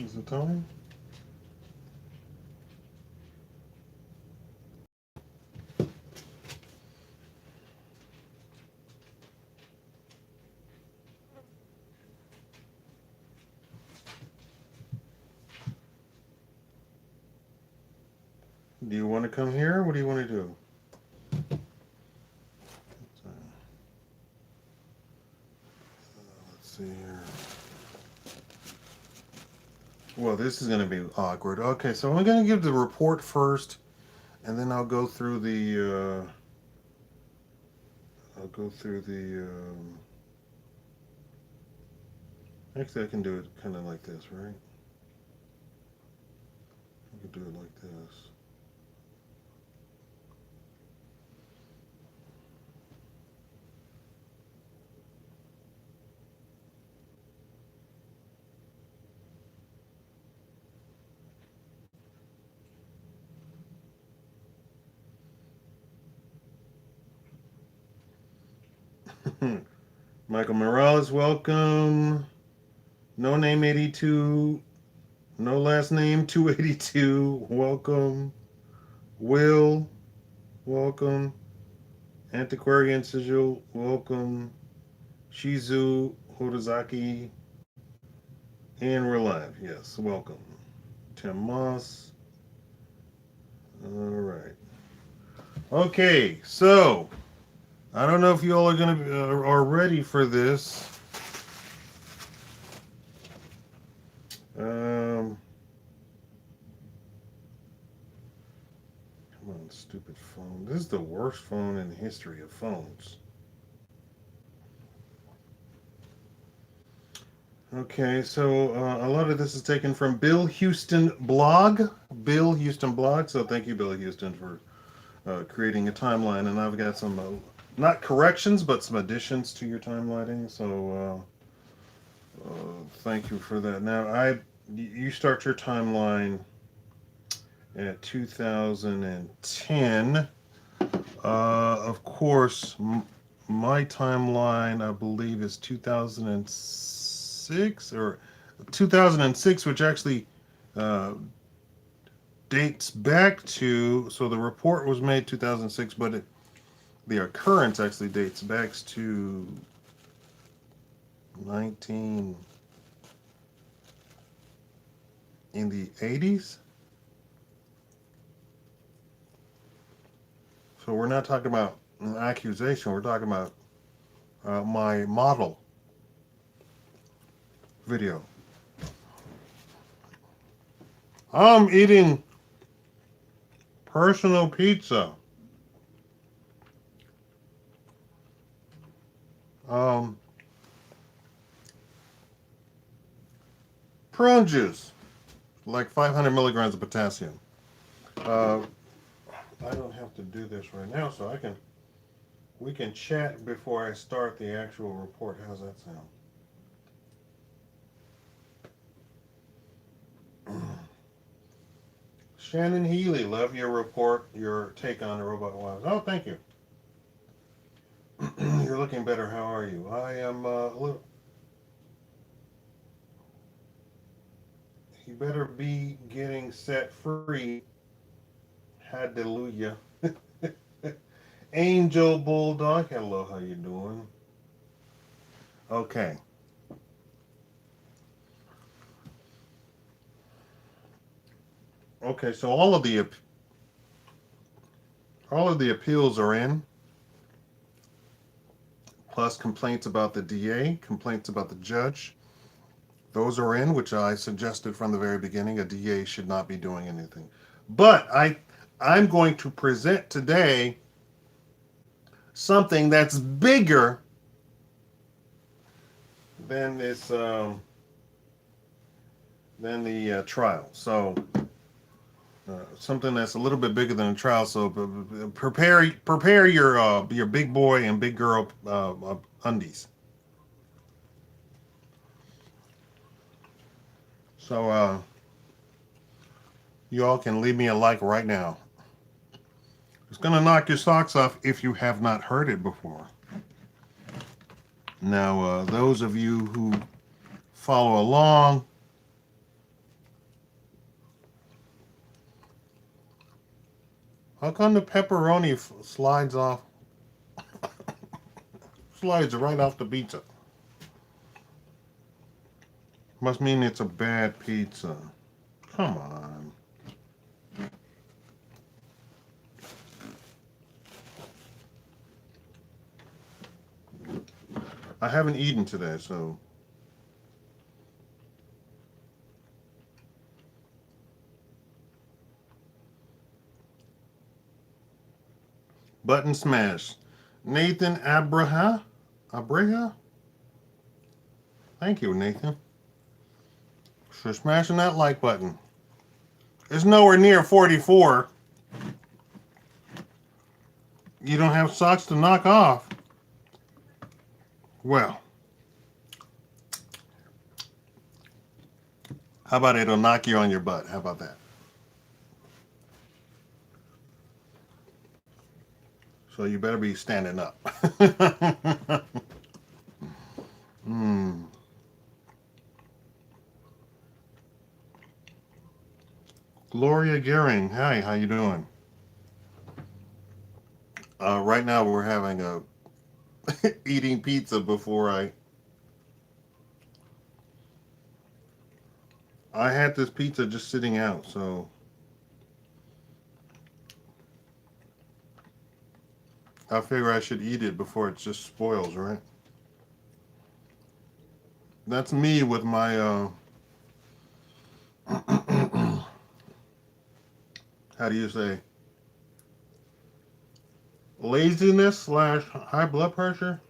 Is it time? Do you want to come here? What do you want to do? Let's see here. Well, this is going to be awkward. Okay, so I'm going to give the report first, and then I'll go through the. I'll go through the. Actually, I can do it kind of like this, right? I can do it like this. Michael Morales, welcome. No name 82. No last name 282. Welcome. Will, welcome. Antiquarian Sigil, welcome. Shizu Hodozaki. And we're live. Yes, welcome. Tim Moss. All right. Okay, so I don't know if you all are gonna are ready for this. Come on, stupid phone. This is the worst phone in the history of phones. Okay, so a lot of this is taken from Bill Houston blog. Bill Houston blog. So thank you, Bill Houston, for creating a timeline. And I've got some, not corrections, but some additions to your timelining. So thank you for that. Now, you start your timeline at 2010. Of course, my timeline, I believe, is 2006 or 2006, which actually dates back to, so the report was made 2006, but the occurrence actually dates back to 19 in the 80s. So we're not talking about an accusation. We're talking about my model video. I'm eating personal pizza. Prune juice, like 500 milligrams of potassium. I don't have to do this right now, so we can chat before I start the actual report. How's that sound? Shannon Healy, love your report, your take on the robot wives. Oh, thank you. You're looking better. How are you? I am a little. You better be getting set free. Hallelujah. Angel Bulldog, hello, how you doing? Okay. Okay, so all of the appeals are in, plus complaints about the DA, complaints about the judge. Those are in, which I suggested from the very beginning. A DA should not be doing anything. But I'm going to present today something that's bigger than this than the trial. So something that's a little bit bigger than a trial. So prepare your big boy and big girl undies. So you all can leave me a like right now. It's gonna knock your socks off if you have not heard it before. Now, those of you who follow along, How come the pepperoni slides off? Slides right off the pizza. Must mean it's a bad pizza. Come on. I haven't eaten today, so. Button smash. Nathan Abraha? Thank you, Nathan. For smashing that like button. It's nowhere near 44. You don't have socks to knock off. Well, how about it'll knock you on your butt? How about that? So you better be standing up. mm. Gloria Gehring, hi, how you doing? Right now we're having a eating pizza before I had this pizza just sitting out, so I figure I should eat it before it just spoils, right? That's me with my how do you say, laziness slash high blood pressure.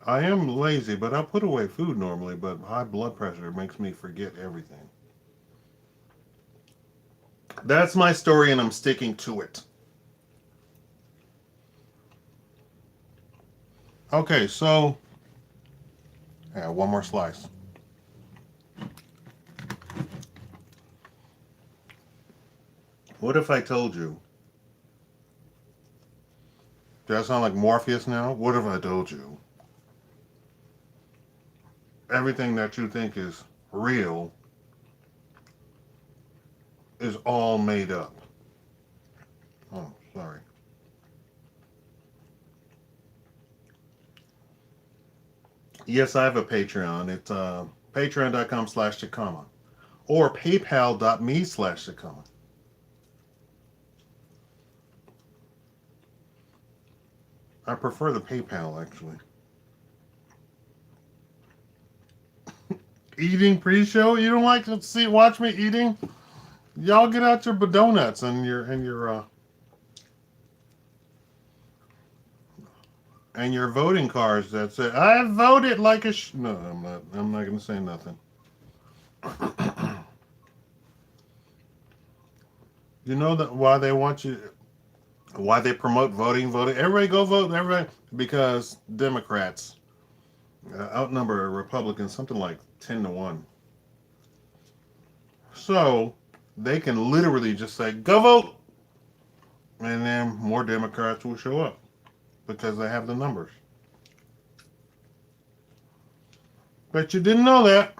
I am lazy, but I put away food normally, but high blood pressure makes me forget everything. That's my story, and I'm sticking to it. Okay, so yeah, one more slice. What if I told you? Do I sound like Morpheus now? What if I told you everything that you think is real is all made up? Oh, sorry. Yes, I have a Patreon. It's patreon.com/Shakaama or paypal.me/Shakaama. I prefer the PayPal, actually. Eating pre-show? You don't like to watch me eating? Y'all get out your donuts and your voting cards that say I voted like a no, I'm not. I'm not going to say nothing. You know that why they want you, why they promote voting. Everybody go vote. Everybody, because Democrats outnumber Republicans something like 10-1. So they can literally just say go vote, and then more Democrats will show up because they have the numbers. But you didn't know that.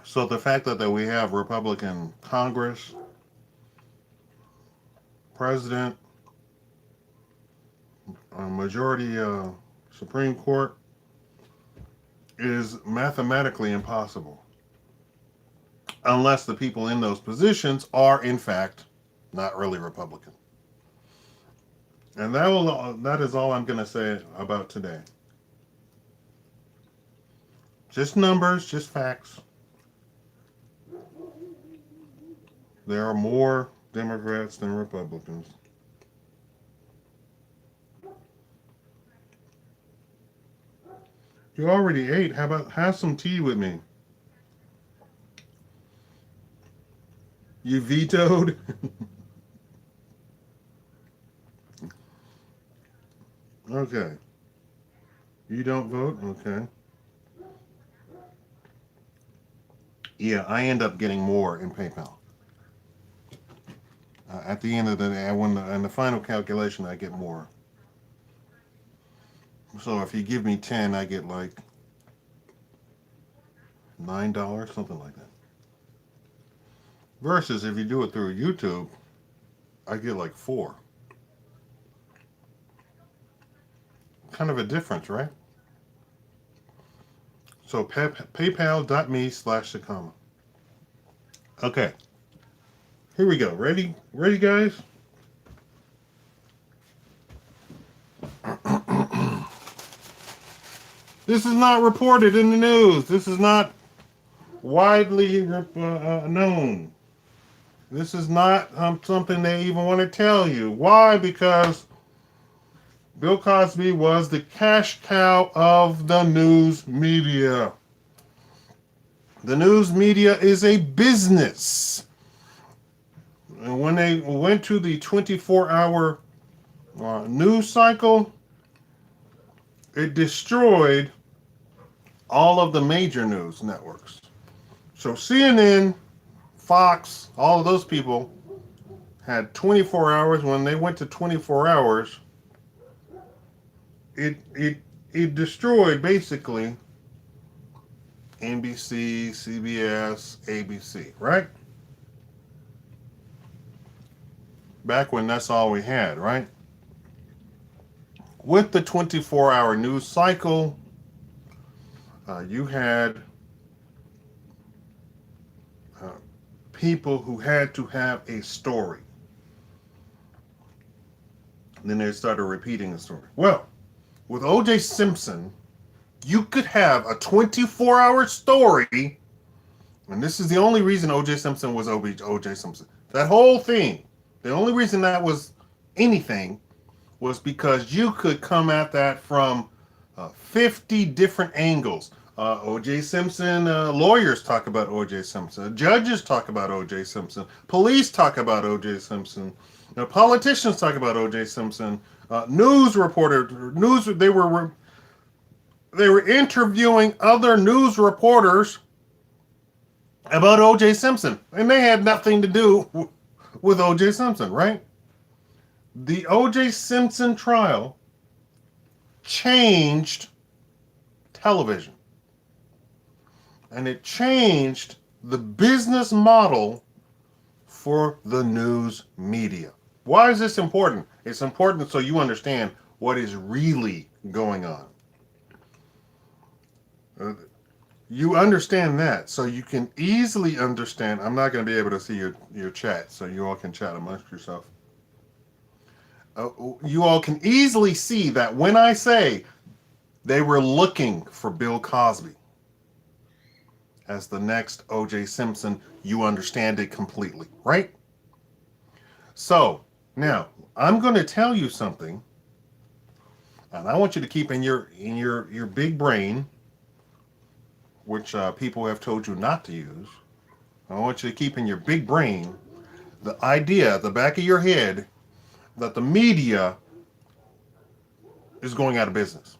So the fact that we have Republican Congress, President, a majority Supreme Court is mathematically impossible unless the people in those positions are in fact not really Republican. And that is all I'm going to say about today. Just numbers, just facts. There are more Democrats than Republicans. You already ate. How about have some tea with me? You vetoed? Okay. You don't vote? Okay. Yeah, I end up getting more in PayPal. At the end of the day, in the final calculation, I get more. So if you give me 10, I get like $9, something like that. Versus if you do it through YouTube, I get like 4. Kind of a difference, right? So paypal.me/Shakaama. Okay, here we go. Ready, guys? This is not reported in the news. This is not widely known. This is not something they even want to tell you. Why? Because Bill Cosby was the cash cow of the news media. The news media is a business. And when they went to the 24-hour news cycle, it destroyed all of the major news networks. So CNN, Fox, all of those people had 24 hours. When they went to 24 hours, it destroyed basically NBC, CBS, ABC, right? Back when that's all we had, right? With the 24-hour news cycle, you had people who had to have a story. And then they started repeating the story. Well, with O.J. Simpson, you could have a 24-hour story, and this is the only reason O.J. Simpson was O.J. Simpson. That whole thing, the only reason that was anything was because you could come at that from 50 different angles. O.J. Simpson, lawyers talk about O.J. Simpson. Judges talk about O.J. Simpson. Police talk about O.J. Simpson. Politicians talk about O.J. Simpson. News reporters, they were interviewing other news reporters about O.J. Simpson, and they had nothing to do with O.J. Simpson, right? The O.J. Simpson trial changed television. And it changed the business model for the news media. Why is this important? It's important so you understand what is really going on. You understand that, so you can easily understand. I'm not going to be able to see your chat, so you all can chat amongst yourself. You all can easily see that when I say they were looking for Bill Cosby as the next O.J. Simpson, you understand it completely, right? So, now, I'm going to tell you something, and I want you to keep in your big brain, which people have told you not to use. I want you to keep in your big brain the idea at the back of your head that the media is going out of business.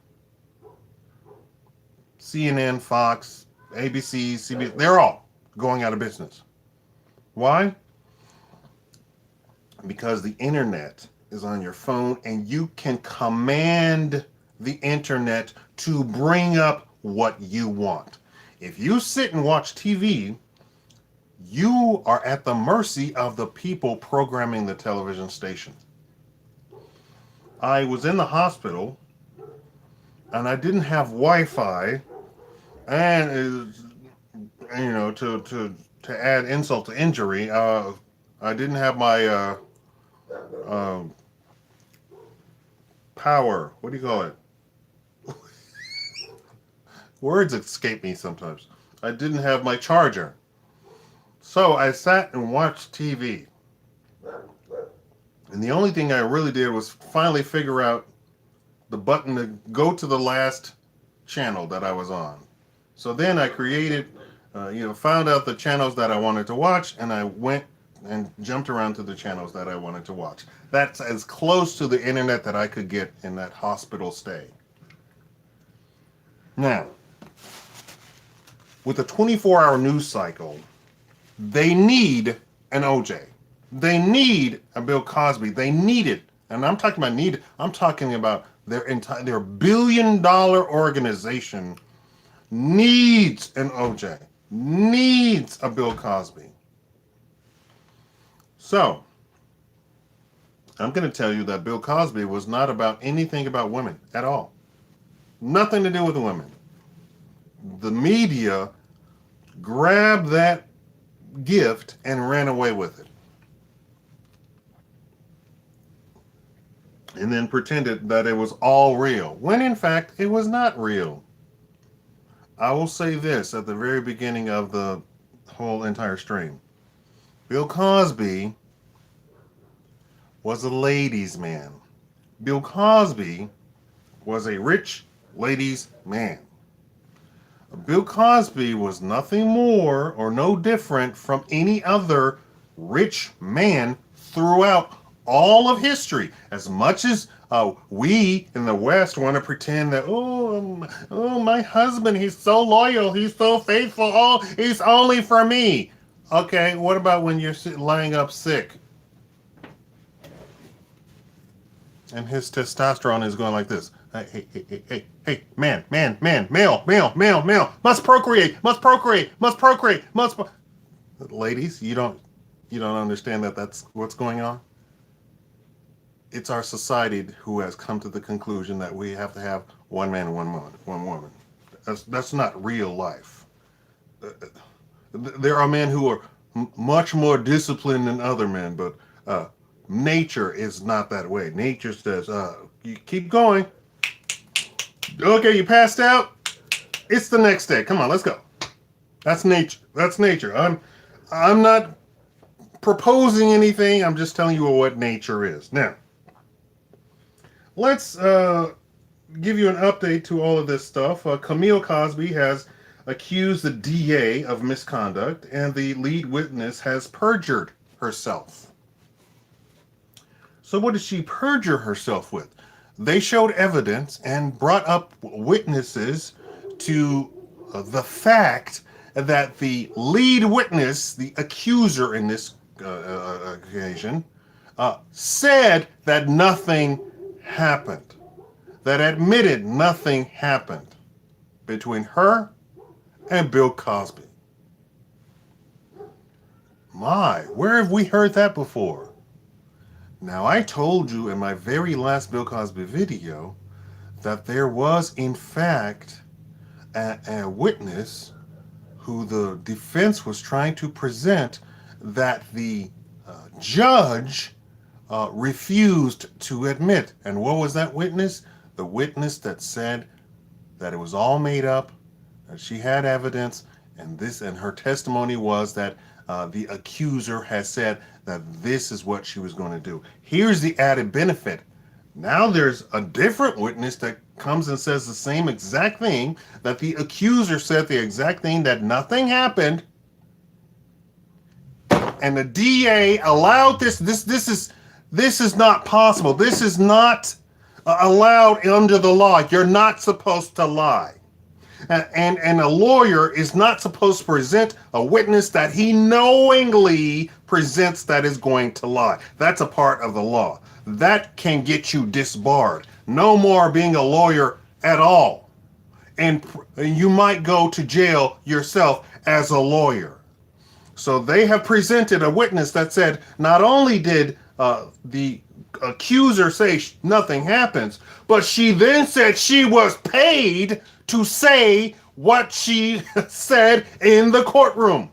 CNN, Fox, ABC, CBS, they're all going out of business. Why? Because the internet is on your phone and you can command the internet to bring up what you want. If you sit and watch TV, you are at the mercy of the people programming the television station. I was in the hospital and I didn't have Wi-Fi, and to add insult to injury, I didn't have my power. What do you call it? Words escape me sometimes. I didn't have my charger. So I sat and watched TV. And the only thing I really did was finally figure out the button to go to the last channel that I was on. So then I created, found out the channels that I wanted to watch, and I went and jumped around to the channels that I wanted to watch. That's as close to the internet that I could get in that hospital stay. Now, with a 24-hour news cycle, they need an OJ. They need a Bill Cosby. They need it. And I'm talking about need. I'm talking about their billion-dollar organization needs an OJ, needs a Bill Cosby. So, I'm going to tell you that Bill Cosby was not about anything about women at all. Nothing to do with women. The media grabbed that gift and ran away with it. And then pretended that it was all real, when in fact it was not real. I will say this at the very beginning of the whole entire stream. Bill Cosby was a ladies' man. Bill Cosby was a rich ladies' man. Bill Cosby was nothing more or no different from any other rich man throughout all of history. As much as we in the West want to pretend that, my husband, he's so loyal, he's so faithful, he's only for me. Okay, what about when you're lying up sick and his testosterone is going like this? Hey, man, male, must procreate. Ladies, you don't understand that that's what's going on? It's our society who has come to the conclusion that we have to have one man and one woman. That's not real life. There are men who are much more disciplined than other men, but nature is not that way. Nature says, you keep going. Okay, you passed out. It's the next day. Come on, let's go. That's nature. I'm not proposing anything. I'm just telling you what nature is. Now, let's give you an update to all of this stuff. Camille Cosby has accused the DA of misconduct, and the lead witness has perjured herself. So what did she perjure herself with? They showed evidence and brought up witnesses to the fact that the lead witness, the accuser in this occasion, said that nothing happened, that admitted nothing happened between her and Bill Cosby. My, where have we heard that before? Now, I told you in my very last Bill Cosby video that there was, in fact, a witness who the defense was trying to present that the judge refused to admit. And what was that witness? The witness that said that it was all made up, that she had evidence, and her testimony was that the accuser has said that this is what she was going to do. Here's the added benefit. Now there's a different witness that comes and says the same exact thing, that the accuser said the exact thing, that nothing happened. And the DA allowed this. This is not possible. This is not allowed under the law. You're not supposed to lie. And a lawyer is not supposed to present a witness that he knowingly presents that is going to lie. That's a part of the law. That can get you disbarred. No more being a lawyer at all. And you might go to jail yourself as a lawyer. So they have presented a witness that said not only did the accuser say nothing happens, but she then said she was paid to say what she said in the courtroom.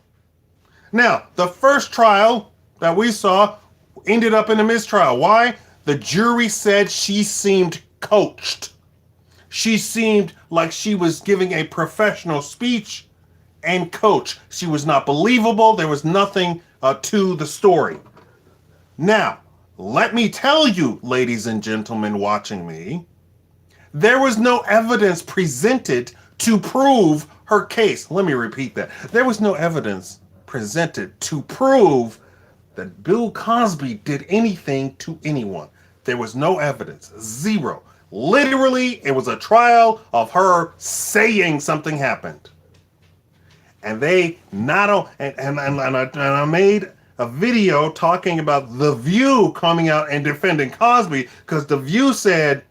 Now, the first trial that we saw ended up in a mistrial. Why? The jury said she seemed coached. She seemed like she was giving a professional speech and coach. She was not believable. There was nothing to the story. Now, let me tell you, ladies and gentlemen watching me, there was no evidence presented to prove her case. Let me repeat that. There was no evidence presented to prove that Bill Cosby did anything to anyone. There was no evidence. Zero. Literally, it was a trial of her saying something happened. And they not and I made a video talking about The View coming out and defending Cosby, because The View said,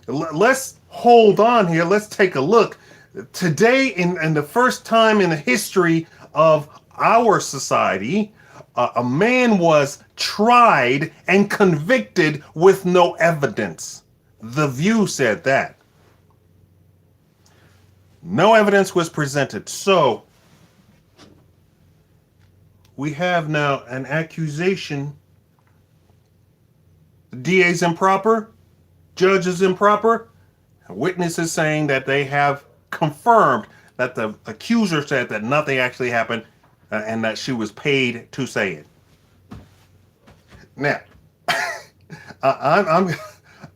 let's hold on here. Let's take a look. Today, in the first time in the history of our society, A man was tried and convicted with no evidence. The View said that. No evidence was presented. So we have now an accusation. DA's improper, judge is improper, witnesses saying that they have confirmed that the accuser said that nothing actually happened and that she was paid to say it. Now,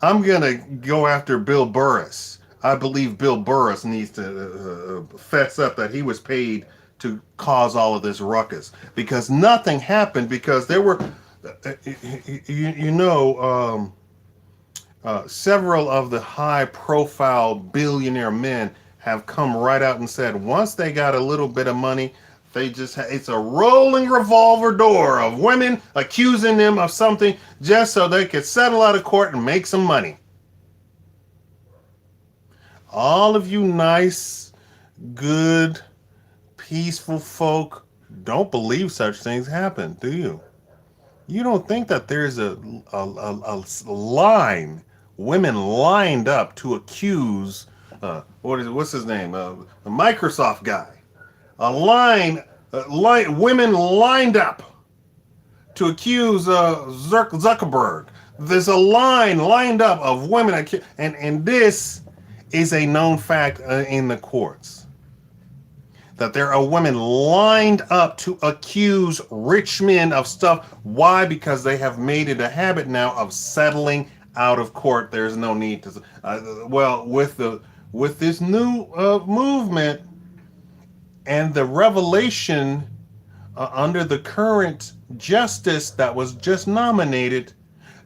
I'm gonna go after Bill Burris. I believe Bill Burris needs to fess up that he was paid to cause all of this ruckus because nothing happened because there were, several of the high-profile billionaire men have come right out and said once they got a little bit of money, it's a rolling revolver door of women accusing them of something just so they could settle out of court and make some money. All of you nice, good, peaceful folk don't believe such things happen, do you? You don't think that there's a line, women lined up to accuse, what's his name? A Microsoft guy. Women lined up to accuse Zuckerberg. There's a line lined up of women, and this is a known fact in the courts. That there are women lined up to accuse rich men of stuff. Why? Because they have made it a habit now of settling out of court. There's no need to. With this new movement and the revelation under the current justice that was just nominated,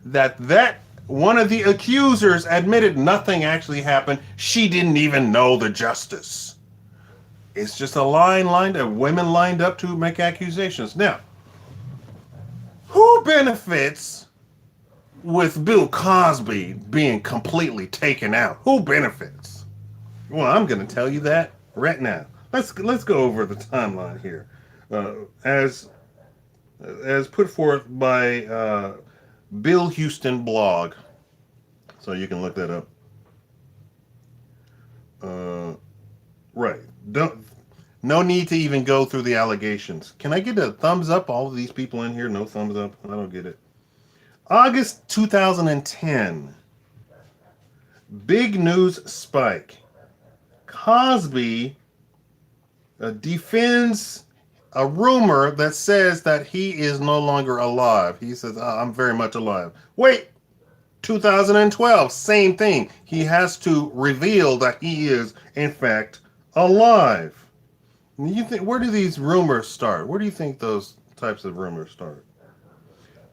that one of the accusers admitted nothing actually happened. She didn't even know the justice. It's just a line lined up, women lined up to make accusations. Now, who benefits with Bill Cosby being completely taken out? Who benefits? Well, I'm going to tell you that right now. Let's go over the timeline here, as put forth by Bill Houston blog. So you can look that up. Right. No need to even go through the allegations. Can I get a thumbs up? All of these people in here, no thumbs up. I don't get it. August 2010. Big news spike. Cosby defends a rumor that says that he is no longer alive. He says, I'm very much alive. Wait, 2012, same thing. He has to reveal that he is, in fact, alive. You think, where do these rumors start? Where do you think those types of rumors start?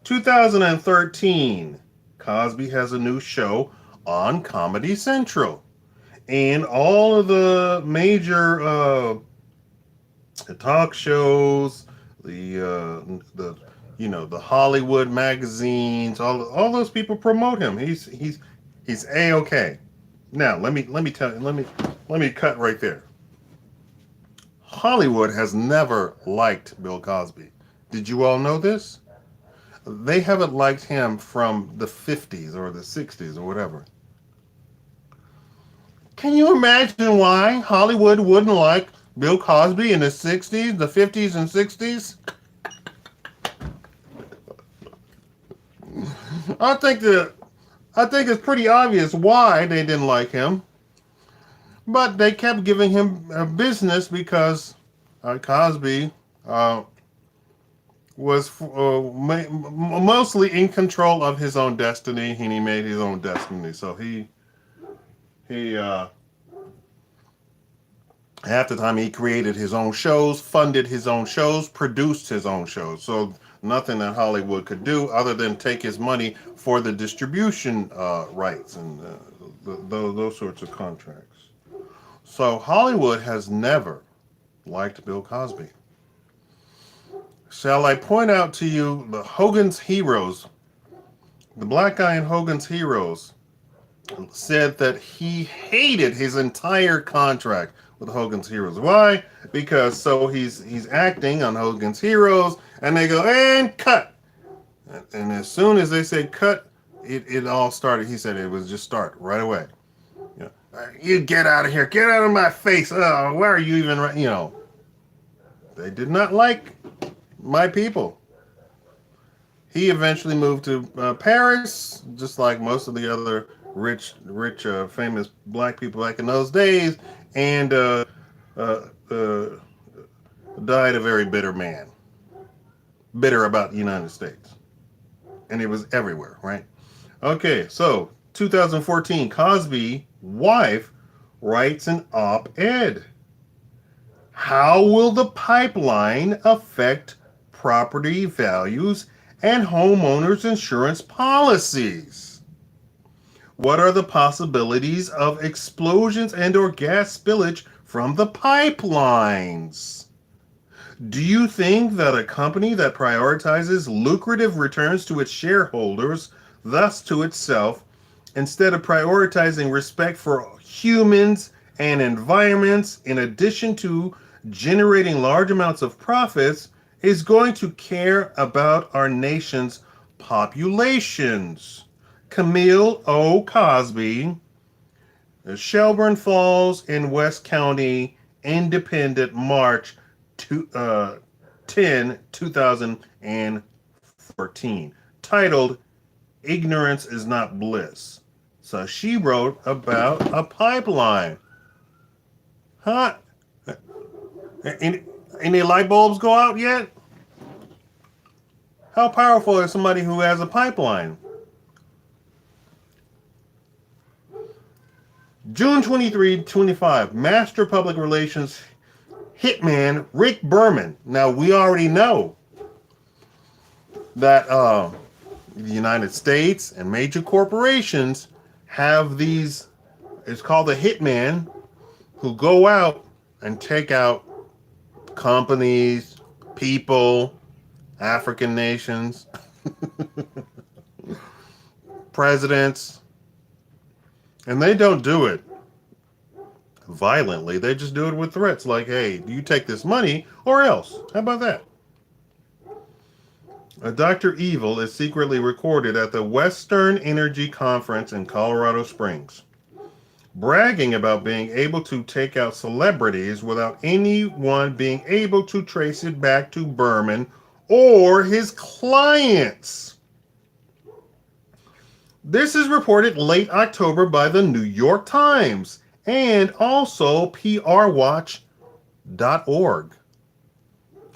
2013, Cosby has a new show on Comedy Central. And all of the major talk shows, the Hollywood magazines, all those people promote him. He's A-okay. Now let me cut right there. Hollywood has never liked Bill Cosby. Did you all know this? They haven't liked him from the 50s or the 60s or whatever. Can you imagine why Hollywood wouldn't like Bill Cosby in the 60s, the 50s and 60s? I think it's pretty obvious why they didn't like him. But they kept giving him business because Cosby was mostly in control of his own destiny, and he made his own destiny. So he half the time he created his own shows, funded his own shows, produced his own shows. So nothing that Hollywood could do other than take his money for the distribution rights and those sorts of contracts. So Hollywood has never liked Bill Cosby. Shall I point out to you the Hogan's Heroes? The black guy in Hogan's Heroes said that he hated his entire contract with Hogan's Heroes. Why? Because so he's acting on Hogan's Heroes, and they go, and cut. And as soon as they said cut, it all started. He said it was just start right away. You know, you get out of here. Get out of my face. Oh, why are you even, you know. They did not like my people. He eventually moved to Paris, just like most of the other rich, famous black people back in those days, and uh, uh, died a very bitter man. Bitter about the United States. And it was everywhere, right? Okay, so 2014, Cosby wife writes an op-ed. How will the pipeline affect property values and homeowners insurance policies? What are the possibilities of explosions and or gas spillage from the pipelines? Do you think that a company that prioritizes lucrative returns to its shareholders, thus to itself, instead of prioritizing respect for humans and environments, in addition to generating large amounts of profits, is going to care about our nation's populations? Camille O. Cosby, Shelburne Falls in West County, Independent, March 10, 2014, titled Ignorance is Not Bliss. So she wrote about a pipeline. Huh? Any light bulbs go out yet? How powerful is somebody who has a pipeline? June 23, 25, Master Public Relations hitman Rick Berman. Now, we already know that the United States and major corporations have these, it's called the hitman, who go out and take out companies, people, African nations, presidents, and they don't do it violently. They just do it with threats like, hey, you take this money or else. How about that? Dr. Evil is secretly recorded at the Western Energy Conference in Colorado Springs, bragging about being able to take out celebrities without anyone being able to trace it back to Berman or his clients. This is reported late October by the New York Times and also prwatch.org.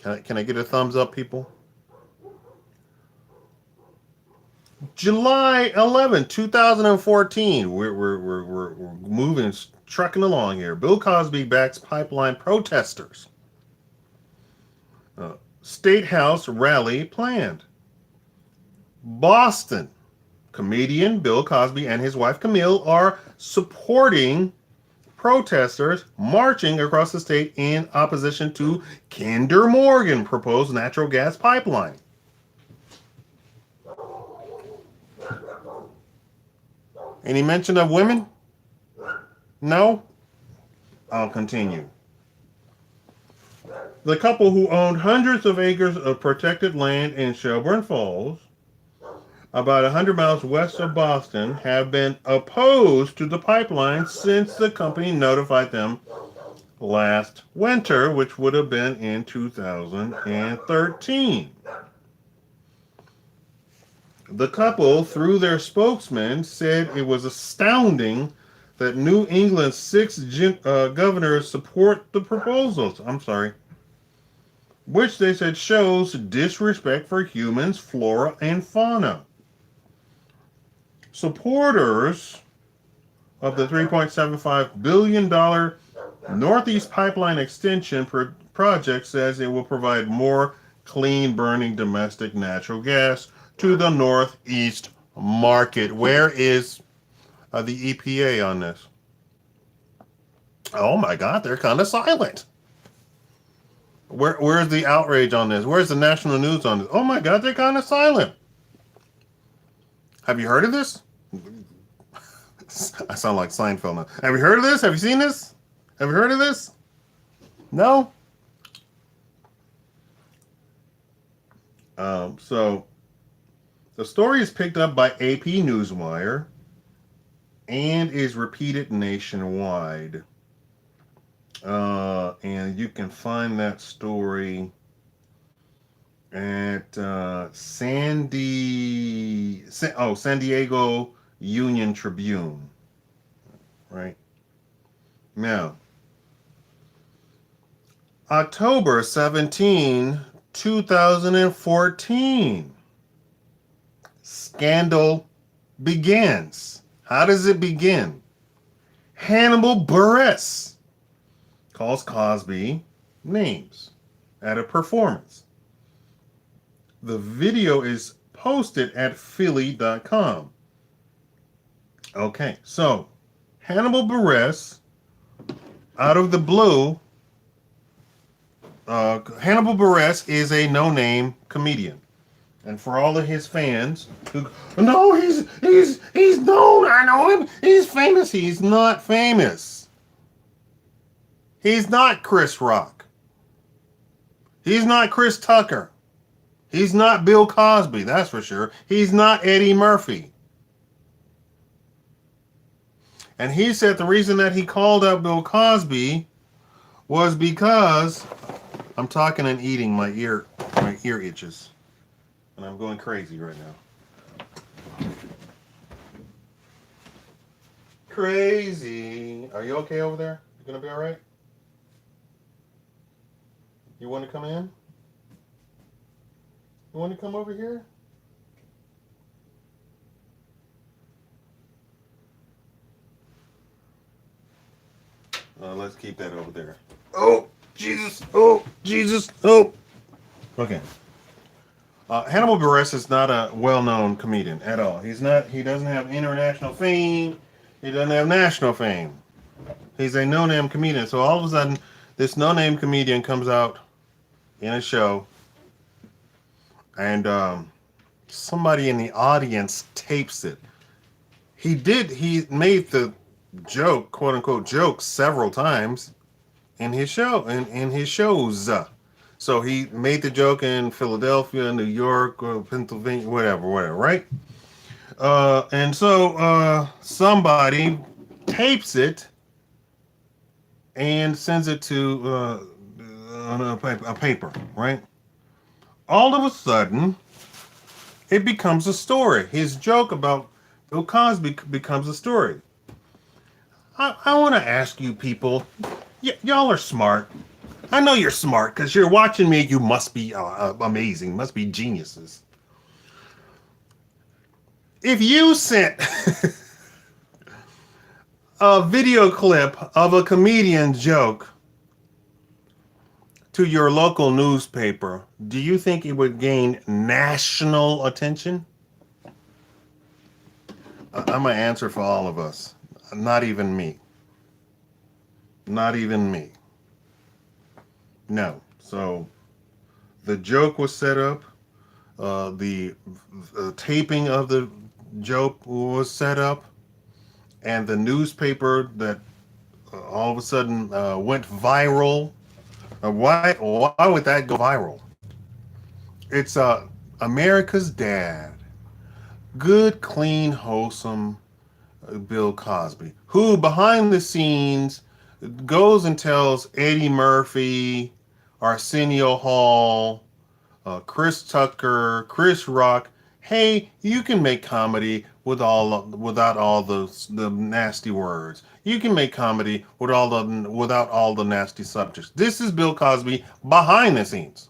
Can I get a thumbs up, people? July 11, 2014. We're moving, trucking along here. Bill Cosby backs pipeline protesters. State House rally planned. Boston. Comedian Bill Cosby and his wife Camille are supporting protesters marching across the state in opposition to Kinder Morgan proposed natural gas pipeline. Any mention of women? No? I'll continue. The couple who owned hundreds of acres of protected land in Shelburne Falls, about 100 miles west of Boston, have been opposed to the pipeline since the company notified them last winter, which would have been in 2013. The couple, through their spokesman, said it was astounding that New England's 6 governors support the proposals. Which they said shows disrespect for humans, flora, and fauna. Supporters of the $3.75 billion Northeast Pipeline Extension project says it will provide more clean-burning domestic natural gas to the Northeast market. Where is the EPA on this? Oh my God, they're kind of silent. Where's the outrage on this? Where's the national news on this? Oh my God, they're kind of silent. Have you heard of this? I sound like Seinfeld now. Have you heard of this? Have you seen this? Have you heard of this? No. So the story is picked up by AP Newswire and is repeated nationwide. And you can find that story at San Diego Union Tribune. Right now, October 17, 2014. Scandal begins. How does it begin? Hannibal Buress calls Cosby names at a performance. The video is posted at Philly.com. Okay, so Hannibal Buress, out of the blue, Hannibal Buress is a no-name comedian. And for all of his fans who, no, he's known, I know him, he's famous. He's not famous. He's not Chris Rock. He's not Chris Tucker. He's not Bill Cosby, that's for sure. He's not Eddie Murphy. And he said the reason that he called out Bill Cosby was because I'm talking and eating, my ear itches. And I'm going crazy right now. Crazy. Are you okay over there? You gonna be all right? You want to come in? You want to come over here? Let's keep that over there. Oh, Jesus. Oh, Jesus. Oh. Okay. Hannibal Buress is not a well-known comedian at all. He doesn't have international fame. He doesn't have national fame. He's a no-name comedian. So all of a sudden, this no-name comedian comes out in a show, and somebody in the audience tapes it. He made the joke, quote-unquote joke, several times in his show, in his shows. So he made the joke in Philadelphia, New York, or Pennsylvania, whatever, right? And so somebody tapes it and sends it to on a paper, right? All of a sudden, it becomes a story. His joke about Bill Cosby becomes a story. I want to ask you people, y'all are smart. I know you're smart because you're watching me. You must be amazing, must be geniuses. If you sent a video clip of a comedian's joke to your local newspaper, do you think it would gain national attention? I'm going to answer for all of us. Not even me. Not even me. No. So the joke was set up. The taping of the joke was set up. And the newspaper that all of a sudden went viral. Why would that go viral? It's America's Dad. Good, clean, wholesome Bill Cosby, who behind the scenes goes and tells Eddie Murphy, Arsenio Hall, Chris Tucker, Chris Rock, hey, you can make comedy without all the nasty words. You can make comedy without all the nasty subjects. This is Bill Cosby behind the scenes.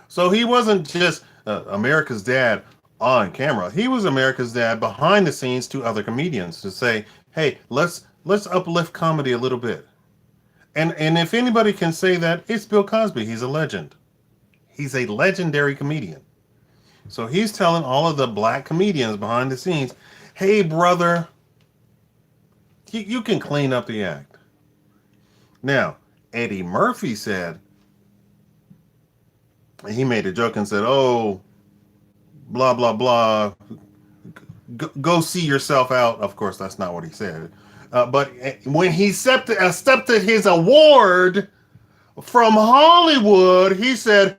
So he wasn't just America's Dad on camera. He was America's Dad behind the scenes to other comedians to say, hey, let's uplift comedy a little bit. And if anybody can say that, it's Bill Cosby. He's a legend. He's a legendary comedian. So he's telling all of the black comedians behind the scenes, hey, brother, you can clean up the act. Now, Eddie Murphy said, he made a joke and said, oh, blah, blah, blah, go see yourself out. Of course, that's not what he said. But when he accepted his award from Hollywood, he said,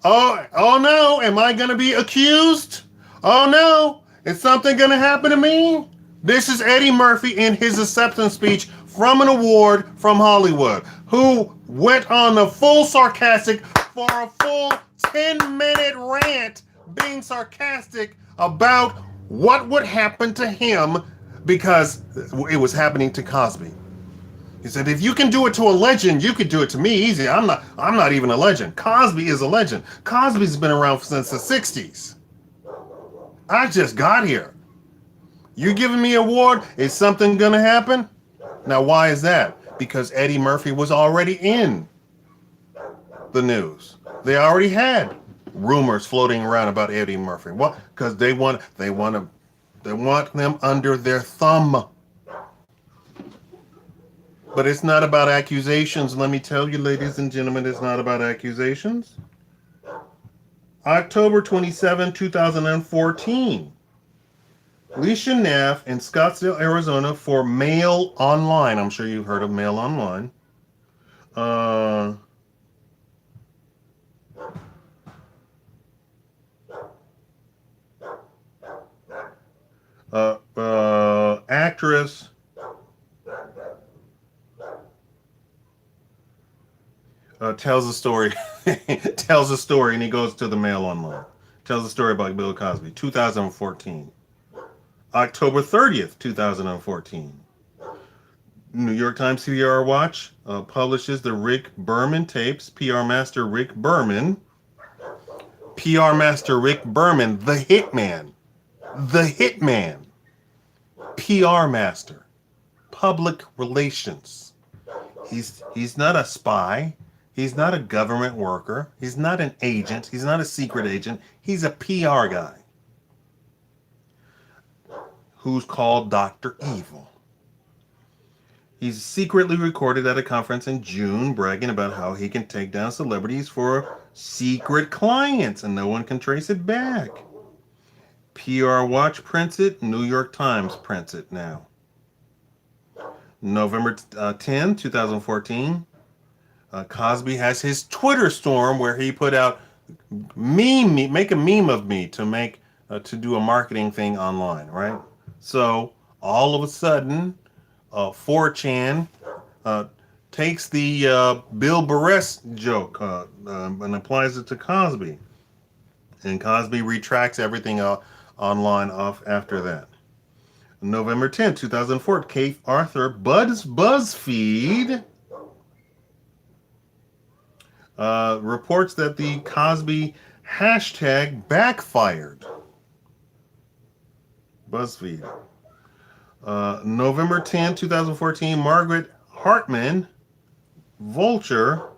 oh no, am I going to be accused? Oh no, is something going to happen to me? This is Eddie Murphy in his acceptance speech from an award from Hollywood, who went on a full sarcastic for a full 10-minute rant being sarcastic about what would happen to him because it was happening to Cosby. He said, if you can do it to a legend, you could do it to me easy. I'm not even a legend. Cosby is a legend. Cosby's been around since the 60s. I just got here. You giving me an award? Is something going to happen? Now, why is that? Because Eddie Murphy was already in the news. They already had rumors floating around about Eddie Murphy. What? Because they want them under their thumb. But it's not about accusations. Let me tell you, ladies and gentlemen, it's not about accusations. October 27, 2014. Leisha Neff in Scottsdale, Arizona for Mail Online. I'm sure you've heard of Mail Online. Actress tells a story, and he goes to the Mail Online. Tells a story about Bill Cosby, 2014. October 30th, 2014. New York Times PR Watch publishes the Rick Berman tapes. PR Master Rick Berman, the hitman, PR Master, public relations. He's not a spy. He's not a government worker. He's not an agent. He's not a secret agent. He's a PR guy who's called Dr. Evil. He's secretly recorded at a conference in June bragging about how he can take down celebrities for secret clients and no one can trace it back. PR Watch prints it. New York Times prints it now. November 10, 2014. Cosby has his Twitter storm where he put out make a meme of me to do a marketing thing online, right? So all of a sudden, 4chan takes the Bill Buress joke and applies it to Cosby, and Cosby retracts everything online off after that. November 10, 2004, Kate Arthur, BuzzFeed. Reports that the Cosby hashtag backfired. BuzzFeed. November 10, 2014, Margaret Hartman, Vulture.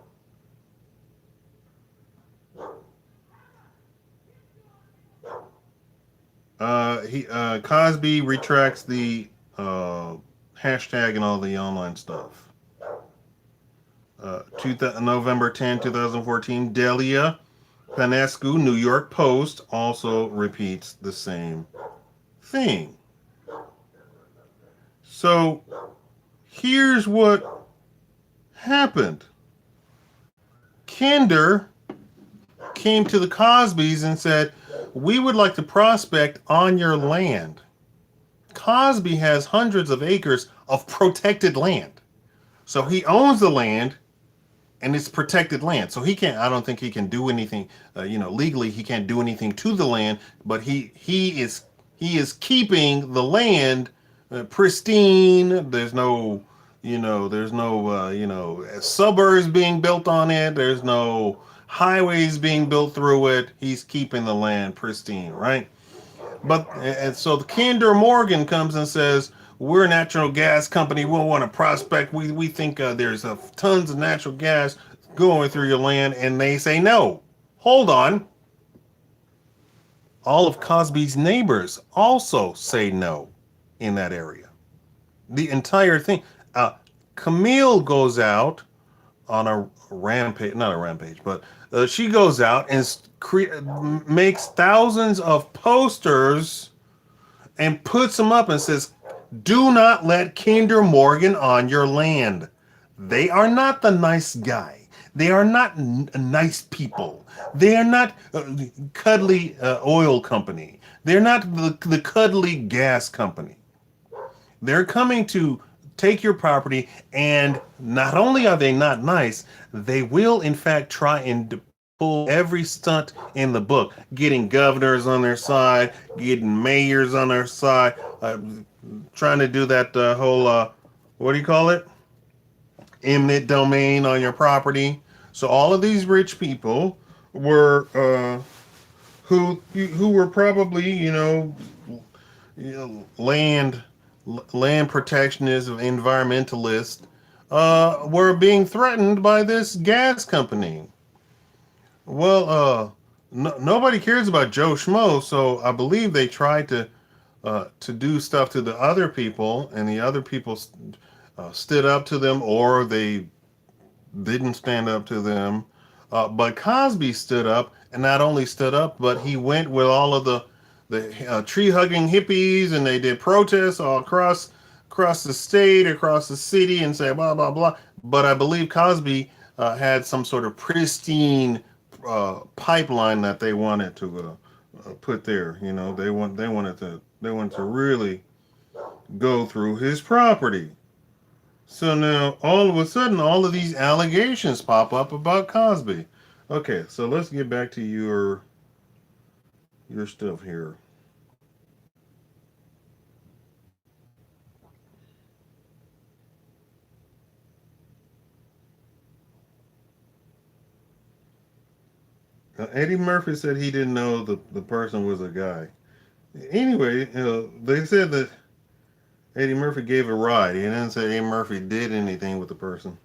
Cosby retracts the hashtag and all the online stuff. November 10, 2014, Delia Panescu, New York Post, also repeats the same thing. So here's what happened. Kinder came to the Cosbys and said, we would like to prospect on your land. Cosby has hundreds of acres of protected land. So he owns the land, and it's protected land. So I don't think he can do anything, legally he can't do anything to the land, but he is keeping the land pristine. There's no suburbs being built on it. There's no highways being built through it. He's keeping the land pristine, right? But and so the Kinder Morgan comes and says, we're a natural gas company. We'll want to prospect. We think there's tons of natural gas going through your land. And they say, no, hold on. All of Cosby's neighbors also say no in that area. The entire thing. Camille goes out on a rampage, not a rampage, but she goes out and makes thousands of posters and puts them up and says, Do not let Kinder Morgan on your land. They are not the nice guy. They are not nice people. They are not cuddly oil company. They're not the cuddly gas company. They're coming to take your property, and not only are they not nice, they will in fact try and pull every stunt in the book, getting governors on their side, getting mayors on their side, trying to do that whole what do you call it? Eminent domain on your property. So all of these rich people were who were probably land protectionists, environmentalists, were being threatened by this gas company. Well, nobody cares about Joe Schmo, so I believe they tried to do stuff to the other people, and the other people stood up to them, or they didn't stand up to them. But Cosby stood up, and not only stood up, but he went with all of the tree hugging hippies, and they did protests all across the state, across the city, and say blah blah blah. But I believe Cosby had some sort of pristine pipeline that they wanted to put there. They wanted to really go through his property. So now all of a sudden, all of these allegations pop up about Cosby. Okay, so let's get back to your stuff here. Eddie Murphy said he didn't know the person was a guy. Anyway, they said that Eddie Murphy gave a ride. He didn't say Eddie Murphy did anything with the person.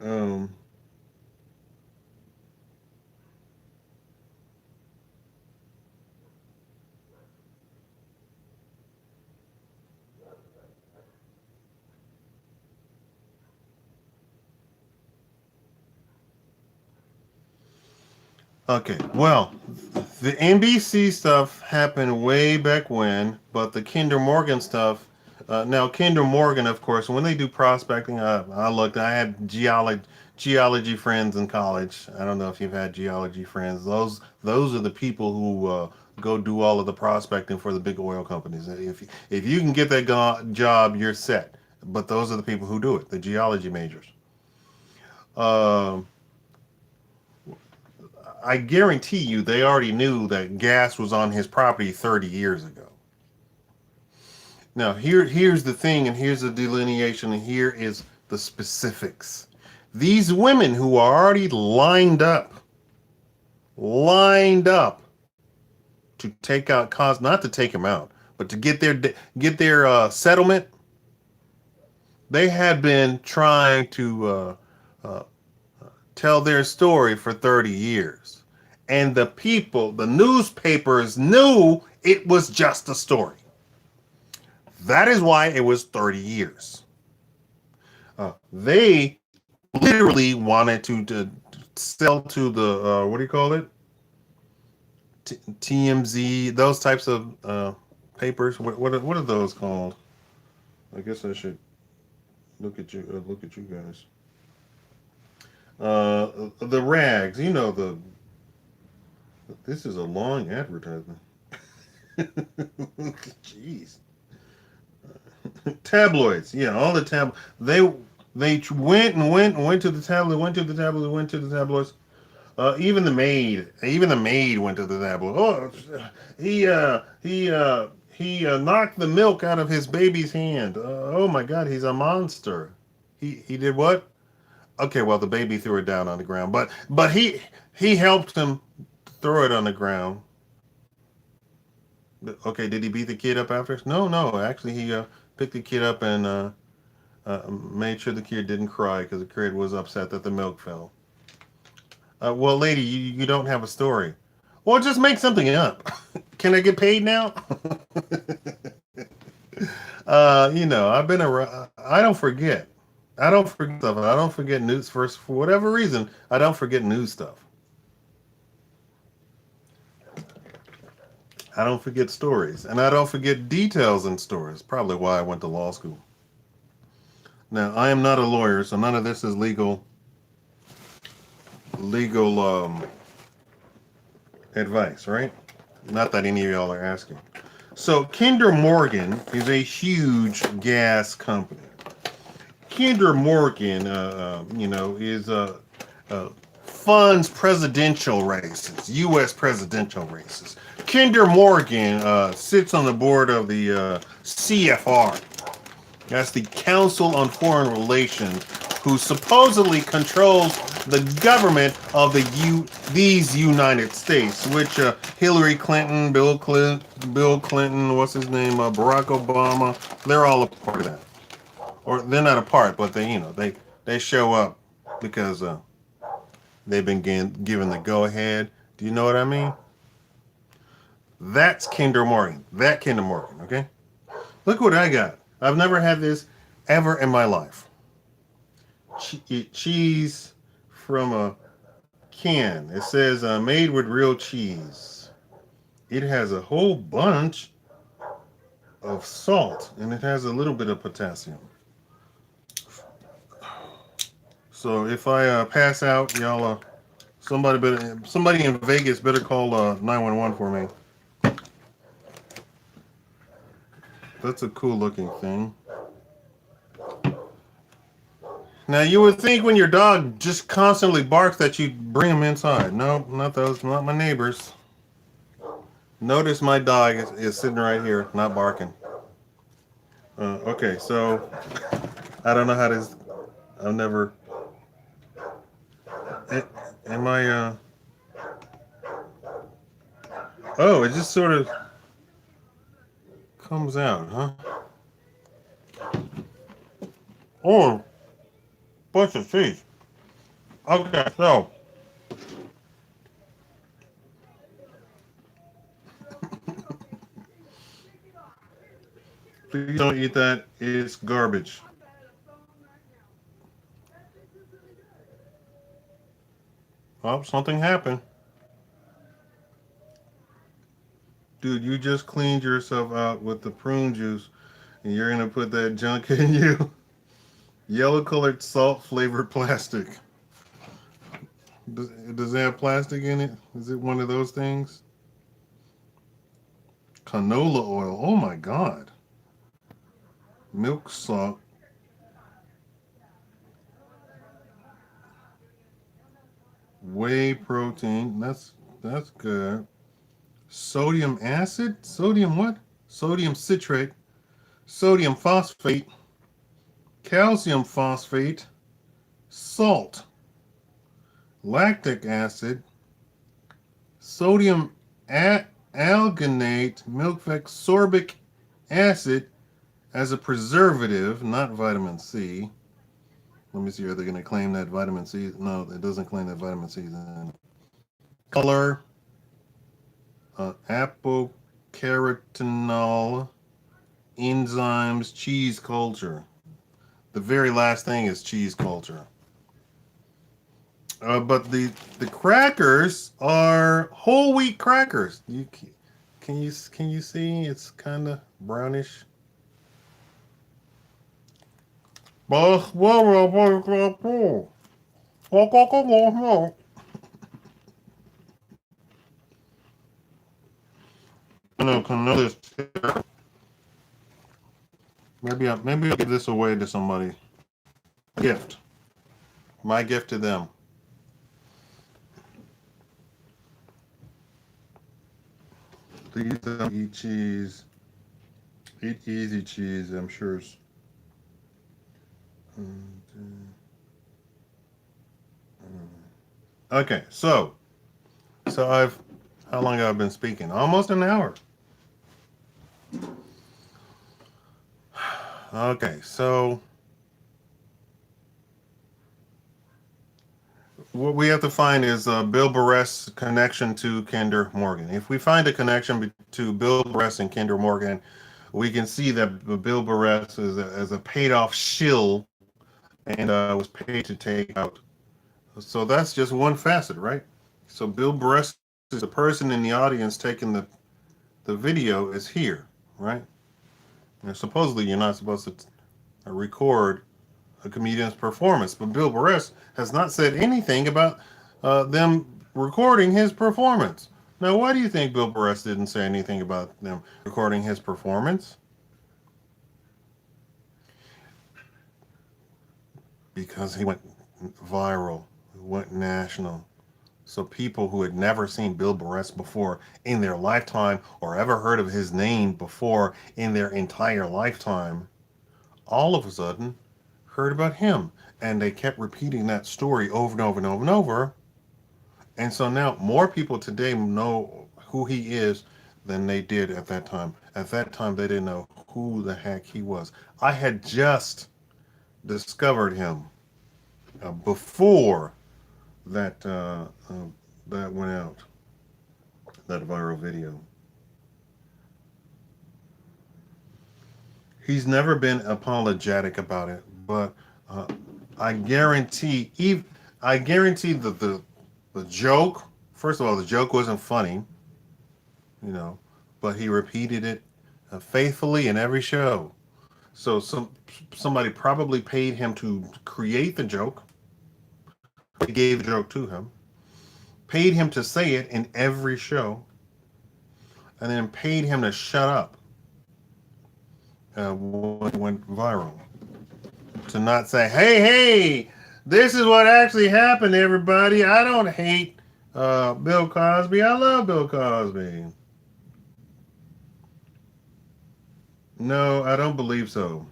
Um, okay, well, the NBC stuff happened way back when, but the Kinder Morgan stuff. Now, Kinder Morgan, of course, when they do prospecting, I looked. I had geology friends in college. I don't know if you've had geology friends. Those are the people who go do all of the prospecting for the big oil companies. If you can get that job, you're set. But those are the people who do it, the geology majors. Um, I guarantee you, they already knew that gas was on his property 30 years ago. Now, here's the thing, and here's the delineation, and here is the specifics. These women who are already lined up to take out costs, not to take him out, but to get their settlement. They had been trying to uh, tell their story for 30 years, and the newspapers knew it was just a story. That is why it was 30 years. They literally wanted to sell to the what do you call it? TMZ, those types of papers. What are those called? I guess I should look at you guys. The rags. This is a long advertisement. Jeez. Tabloids. Yeah, all the they went to the tabloid, went to the tabloids. Even the maid went to the tabloid. Oh, he knocked the milk out of his baby's hand. Oh my God, he's a monster. He did what? Okay, well the baby threw it down on the ground, but he helped him throw it on the ground. Okay, did he beat the kid up after? No, no. Actually, he picked the kid up and made sure the kid didn't cry because the kid was upset that the milk fell. Well, lady, you don't have a story. Well, just make something up. Can I get paid now? I've been around. I don't forget. I don't forget stuff. I don't forget news. For whatever reason, I don't forget news stuff. I don't forget stories, and I don't forget details in stories. Probably why I went to law school. Now, I am not a lawyer, so none of this is legal advice, right? Not that any of y'all are asking. So, Kinder Morgan is a huge gas company. Kinder Morgan, is uh, funds presidential races, U.S. presidential races. Kinder Morgan sits on the board of the CFR. That's the Council on Foreign Relations, who supposedly controls the government of these United States, which Hillary Clinton, Bill Clinton, what's his name, Barack Obama, they're all a part of that. Or they're not a part, but they show up because they've been given the go ahead. Do you know what I mean? That's Kinder Morgan. That Kinder Morgan. Okay. Look what I got. I've never had this ever in my life. Cheese from a can. It says made with real cheese. It has a whole bunch of salt and it has a little bit of potassium. So if I pass out, y'all, somebody in Vegas better call 911 for me. That's a cool looking thing. Now you would think when your dog just constantly barks that you'd bring him inside. No, not those, not my neighbors. Notice my dog is sitting right here, not barking. Okay, so I don't know how this. I've never. Am I? Oh, it just sort of comes out, huh? Oh, bunch of teeth. Okay, so please don't eat that. It's garbage. Oh, something happened. Dude, you just cleaned yourself out with the prune juice and you're gonna put that junk in you. Yellow colored salt flavored plastic. Does it have plastic in it? Is it one of those things? Canola oil. Oh my God. Milk salt. Whey protein. That's good. Sodium acid? Sodium what? Sodium citrate. Sodium phosphate. Calcium phosphate. Salt. Lactic acid. Sodium alginate. Milk fat. Sorbic acid as a preservative, not vitamin C. Let me see, are they going to claim that vitamin C? No, it doesn't claim that vitamin C is in. Color, apocarotinol, enzymes, cheese culture. The very last thing is cheese culture. But the crackers are whole wheat crackers. Can you see? It's kind of brownish. No, canola is terrible. Maybe I'll give this away to somebody. Gift. My gift to them. Please don't eat cheese. Eat easy cheese, I'm sure. Okay, so how long have I been speaking? Almost an hour. Okay, so what we have to find is Bill Barrett's connection to Kinder Morgan. If we find a connection to Bill Barrett and Kinder Morgan, we can see that Bill Barrett is a paid-off shill and was paid to take out. So that's just one facet, right? So Bill Barrett is the person in the audience taking the the video is here, right? And supposedly you're not supposed to record a comedian's performance, but Bill Buress has not said anything about them recording his performance. Now, why do you think Bill Buress didn't say anything about them recording his performance? Because he went viral, went national. So people who had never seen Bill Buress before in their lifetime or ever heard of his name before in their entire lifetime, all of a sudden heard about him. And they kept repeating that story over and over and over and over. And so now more people today know who he is than they did at that time. At that time, they didn't know who the heck he was. I had just discovered him before that that went out, that viral video. He's never been apologetic about it, but I guarantee, I guarantee that the joke. First of all, the joke wasn't funny, you know, but he repeated it faithfully in every show. So somebody probably paid him to create the joke. He gave the joke to him, paid him to say it in every show, and then paid him to shut up when it went viral. To not say, hey, this is what actually happened, everybody. I don't hate Bill Cosby. I love Bill Cosby. No, I don't believe so.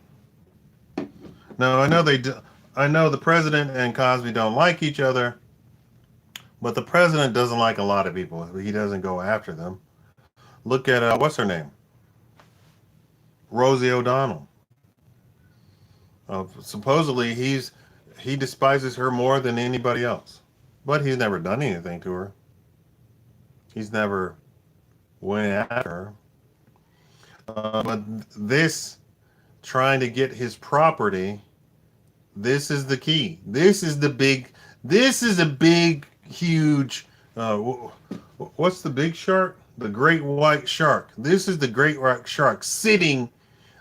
No, I know they do. I know the president and Cosby don't like each other, but the president doesn't like a lot of people. He doesn't go after them. Look at what's her name? Rosie O'Donnell. Supposedly he despises her more than anybody else, but he's never done anything to her. He's never went after her. But this, trying to get his property, this is the key. This is a big, huge, what's the big shark? The great white shark. This is the great white shark sitting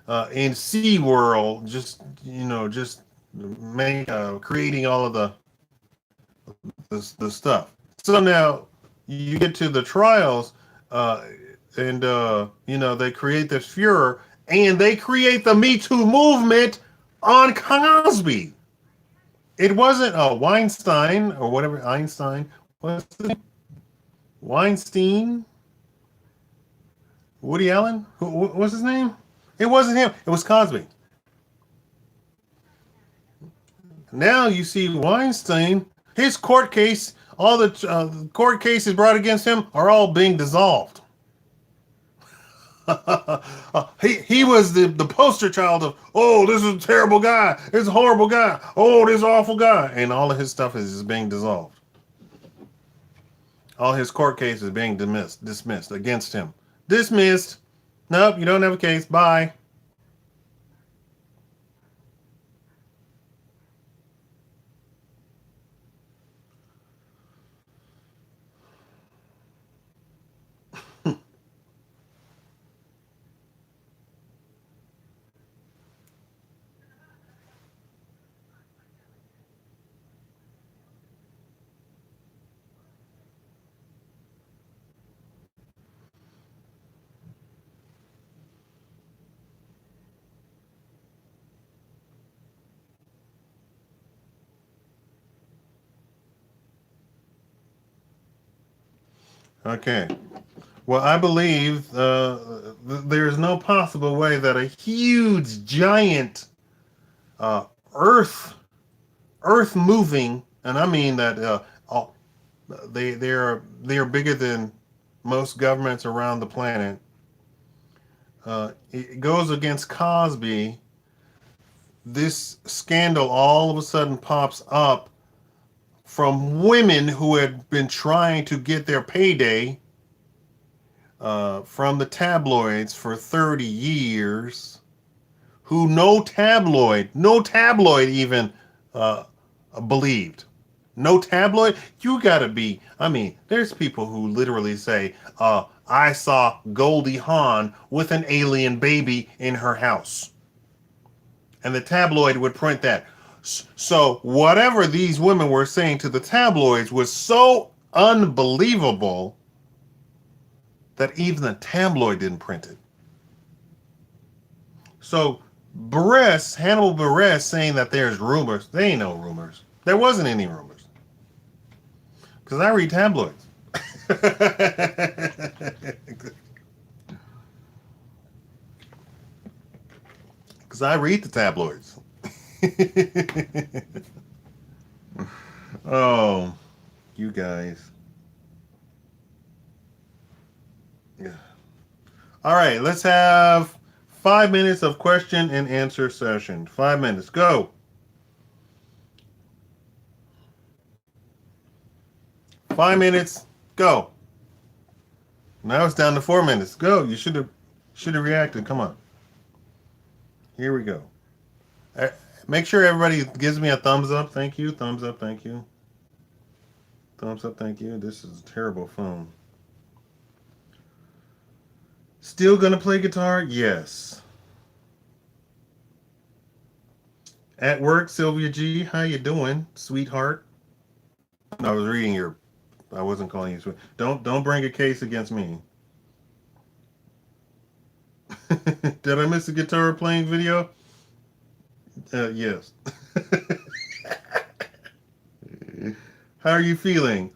in SeaWorld, just creating all of the stuff. So now you get to the trials, and they create this furor, and they create the Me Too movement on Cosby. It wasn't Weinstein or whatever, Einstein. What's the name? Weinstein? Woody Allen? What was his name? It wasn't him. It was Cosby. Now you see Weinstein, his court case, all the court cases brought against him are all being dissolved. He was the poster child of, oh, this is a terrible guy. This is a horrible guy. Oh, this awful guy. And all of his stuff is being dissolved. All his court cases being dismissed against him. Dismissed. Nope, you don't have a case. Bye. Okay. Well, I believe there's no possible way that a huge, giant, earth moving, and I mean that they're bigger than most governments around the planet. It goes against Cosby. This scandal all of a sudden pops up from women who had been trying to get their payday from the tabloids for 30 years, who no tabloid even believed. No tabloid? You gotta be. I mean, there's people who literally say, I saw Goldie Hawn with an alien baby in her house. And the tabloid would print that. So whatever these women were saying to the tabloids was so unbelievable that even the tabloid didn't print it. So Hannibal Buress saying that there's rumors, they ain't no rumors. There wasn't any rumors. Because I read tabloids. Because I read the tabloids. Oh, you guys. Yeah. All right, let's have 5 minutes of question and answer session. 5 minutes. Go. 5 minutes. Go. Now it's down to 4 minutes. Go. You should have reacted. Come on. Here we go. Make sure everybody gives me a thumbs up. Thank you. Thumbs up. Thank you. Thumbs up. Thank you. This is a terrible phone. Still gonna play guitar? Yes. At work, Sylvia G. How you doing, sweetheart? I was reading your. I wasn't calling you sweet. Don't bring a case against me. Did I miss a guitar playing video? Yes. How are you feeling?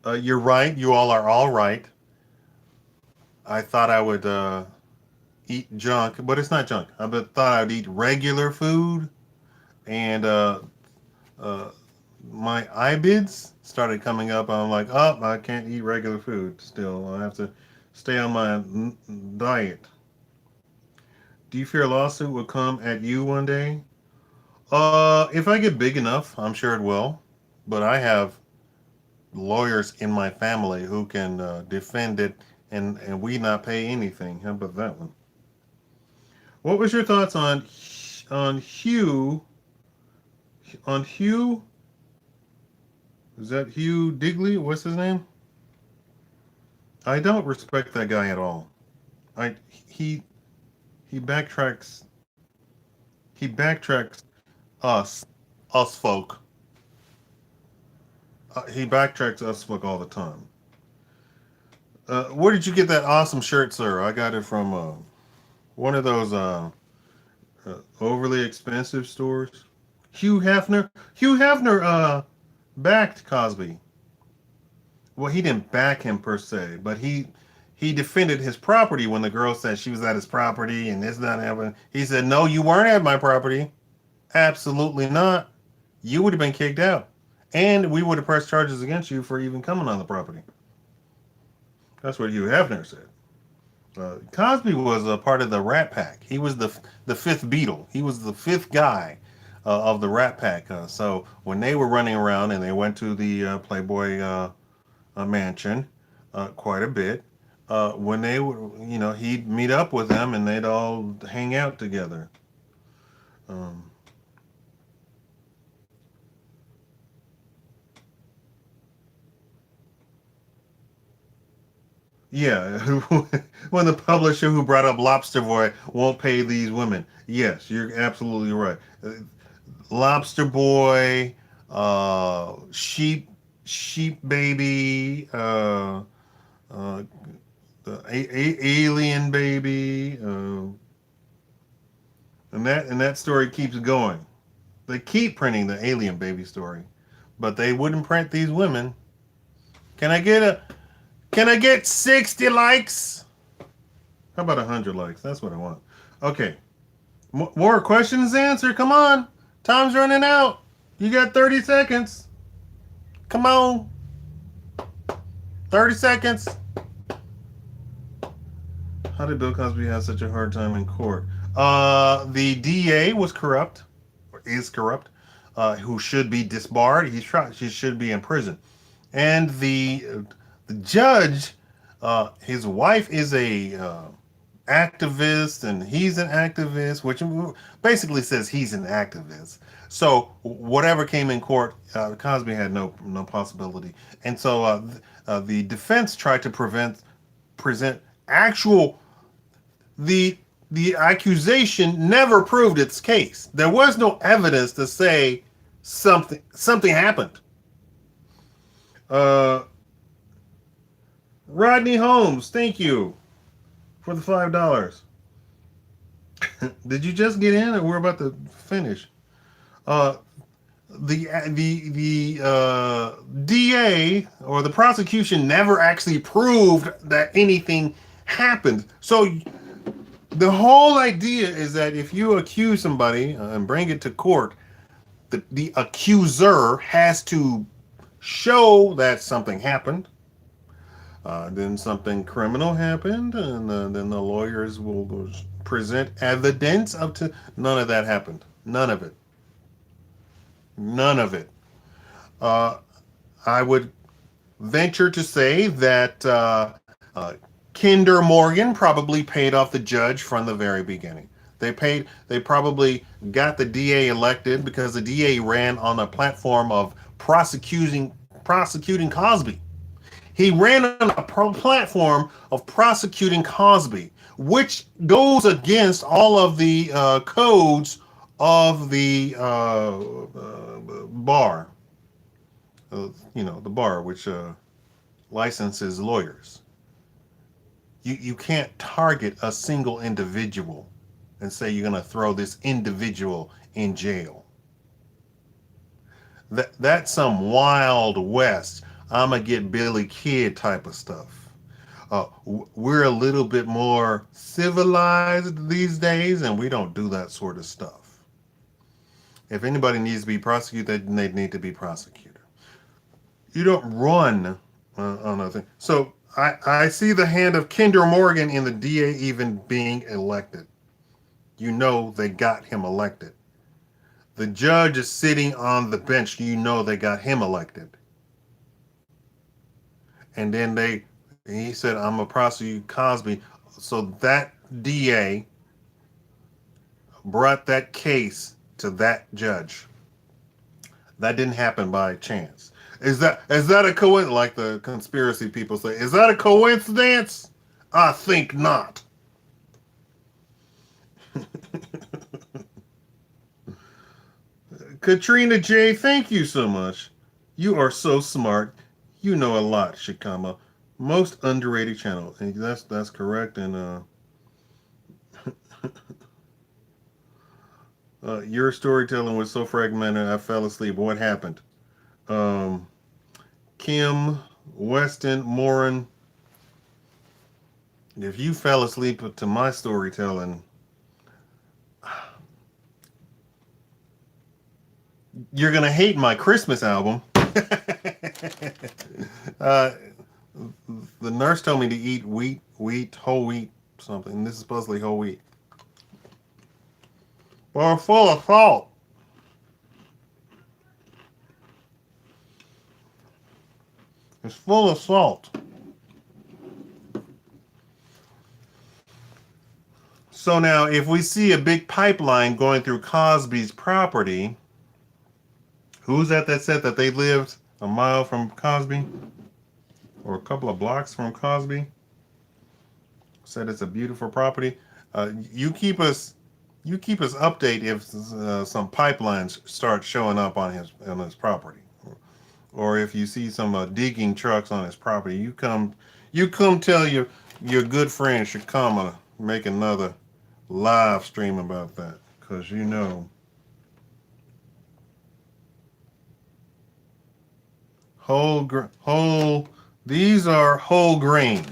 You're right. You all are all right. I thought I would eat junk, but it's not junk. I thought I'd eat regular food, and my IBIDs started coming up. I'm like, oh, I can't eat regular food still. I have to stay on my diet. Do you fear a lawsuit will come at you one day? If I get big enough, I'm sure it will. But I have lawyers in my family who can defend it, and we not pay anything. How about that one? What was your thoughts on Hugh? On Hugh? Is that Hugh Digley? What's his name? I don't respect that guy at all. I he backtracks. He backtracks us, us folk. He backtracks us folk all the time. Where did you get that awesome shirt, sir? I got it from one of those overly expensive stores. Hugh Hefner. Hugh Hefner backed Cosby. Well, he didn't back him per se, but he defended his property when the girl said she was at his property and this not happening. He said, "No, you weren't at my property. Absolutely not. You would have been kicked out, and we would have pressed charges against you for even coming on the property." That's what Hugh Hefner said. Cosby was a part of the Rat Pack. He was the fifth Beatle. He was the fifth guy of the Rat Pack. So when they were running around and they went to the Playboy mansion quite a bit, when they were, he'd meet up with them and they'd all hang out together. Um, Yeah, when the publisher who brought up Lobster Boy won't pay these women. Yes, you're absolutely right. Lobster Boy, sheep baby, uh, alien baby, and that story keeps going. They keep printing the alien baby story, but they wouldn't print these women. Can I get a Can I get 60 likes? How about 100 likes? That's what I want. Okay. More questions answered. Come on. Time's running out. You got 30 seconds. Come on. 30 seconds. How did Bill Cosby have such a hard time in court? The DA was corrupt, or is corrupt, who should be disbarred. He should be in prison. And the judge, his wife is a activist and he's an activist, which basically says he's an activist. So whatever came in court, Cosby had no possibility. And so the defense tried to present actual the the accusation never proved its case. There was no evidence to say something happened. Uh, Rodney Holmes, thank you for the $5. Did you just get in, or we're about to finish? Uh, the DA or the prosecution never actually proved that anything happened. So the whole idea is that if you accuse somebody and bring it to court, the accuser has to show that something happened. Then something criminal happened, and then the lawyers will present evidence up to. None of that happened. None of it. None of it. Uh, I would venture to say that Kinder Morgan probably paid off the judge from the very beginning. They probably got the DA elected because the DA ran on a platform of prosecuting Cosby. He ran on a platform of prosecuting Cosby, which goes against all of the codes of the bar. The bar, which licenses lawyers. You can't target a single individual and say you're going to throw this individual in jail. That's some Wild West, I'm going to get Billy Kid type of stuff. We're a little bit more civilized these days, and we don't do that sort of stuff. If anybody needs to be prosecuted, they need to be prosecuted. You don't run on a thing. So I see the hand of Kinder Morgan in the DA even being elected. You know they got him elected. The judge is sitting on the bench. You know they got him elected. And then he said, I'm going to prosecute Cosby. So that DA brought that case to that judge. That didn't happen by chance. Is that a coincidence? Like the conspiracy people say, is that a coincidence? I think not. Katrina J, thank you so much. You are so smart. You know a lot, Shakaama. Most underrated channel. And that's correct. And your storytelling was so fragmented, I fell asleep. What happened? Kim, Weston, Morin, if you fell asleep to my storytelling, you're going to hate my Christmas album. The nurse told me to eat whole wheat, something. This is supposedly whole wheat. But it's full of salt. It's full of salt. So now, if we see a big pipeline going through Cosby's property, who's that said that they lived a mile from Cosby? Or a couple of blocks from Cosby? Said it's a beautiful property. You keep us updated if some pipelines start showing up on his property, or if you see some digging trucks on his property. You come tell your good friend Shakaama make another live stream about that, because these are whole grain.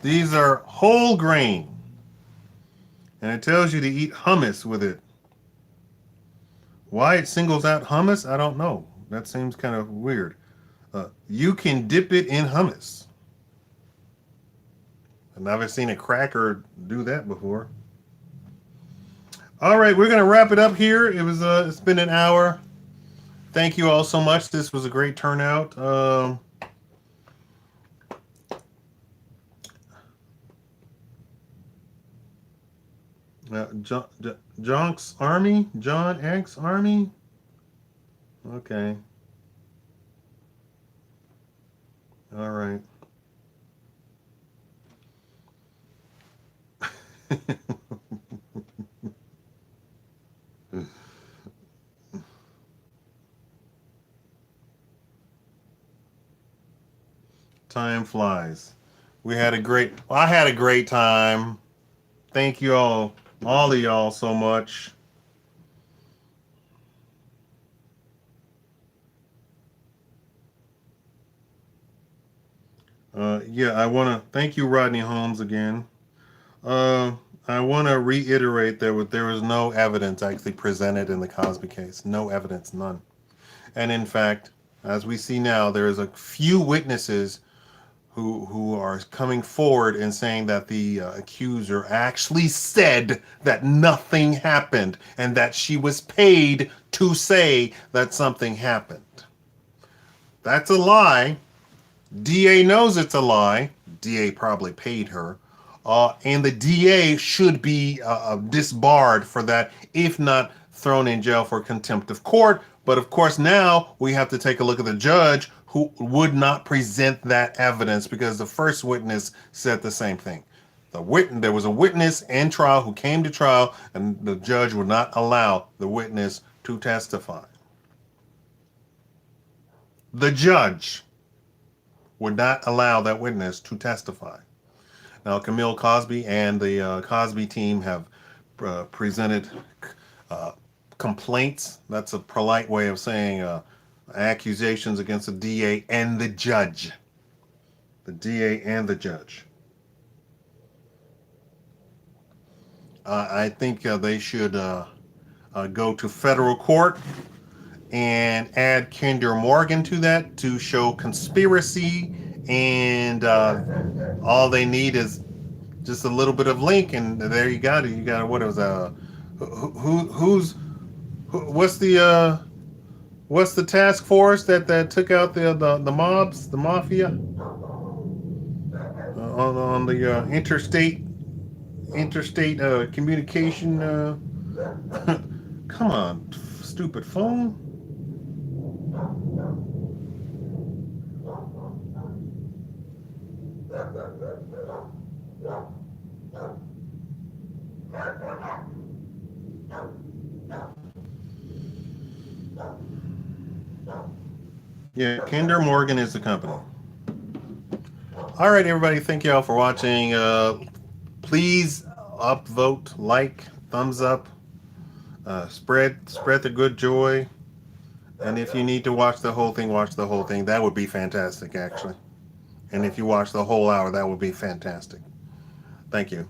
These are whole grain. And it tells you to eat hummus with it. Why it singles out hummus, I don't know. That seems kind of weird. You can dip it in hummus. I've never seen a cracker do that before. All right, we're going to wrap it up here. It's been an hour. Thank you all so much. This was a great turnout. Jonk's Army? John X Army? Okay. All right. Time flies. I had a great time. Thank you all of y'all so much. Yeah, I want to thank you, Rodney Holmes, again. Uh, I want to reiterate there was no evidence actually presented in the Cosby case. No evidence, none. And in fact, as we see now, there is a few witnesses who are coming forward and saying that the accuser actually said that nothing happened and that she was paid to say that something happened. That's a lie. DA knows it's a lie. DA probably paid her. And the DA should be disbarred for that, if not thrown in jail for contempt of court. But of course, now we have to take a look at the judge who would not present that evidence because the first witness said the same thing. There was a witness in trial who came to trial, and the judge would not allow the witness to testify. The judge would not allow that witness to testify. Now, Camille Cosby and the Cosby team have presented uh, complaints. That's a polite way of saying accusations against the DA and the judge. The DA and the judge. I think they should go to federal court and add Kinder Morgan to that to show conspiracy, and all they need is just a little bit of link, and there you got it. You got what it was. What's the task force that took out the mobs, the mafia, on the interstate communication. Come on, stupid phone. Yeah, Kinder Morgan is the company. All right, everybody. Thank you all for watching. Please upvote, like, thumbs up, spread the good joy. And if you need to watch the whole thing, watch the whole thing. That would be fantastic, actually. And if you watch the whole hour, that would be fantastic. Thank you.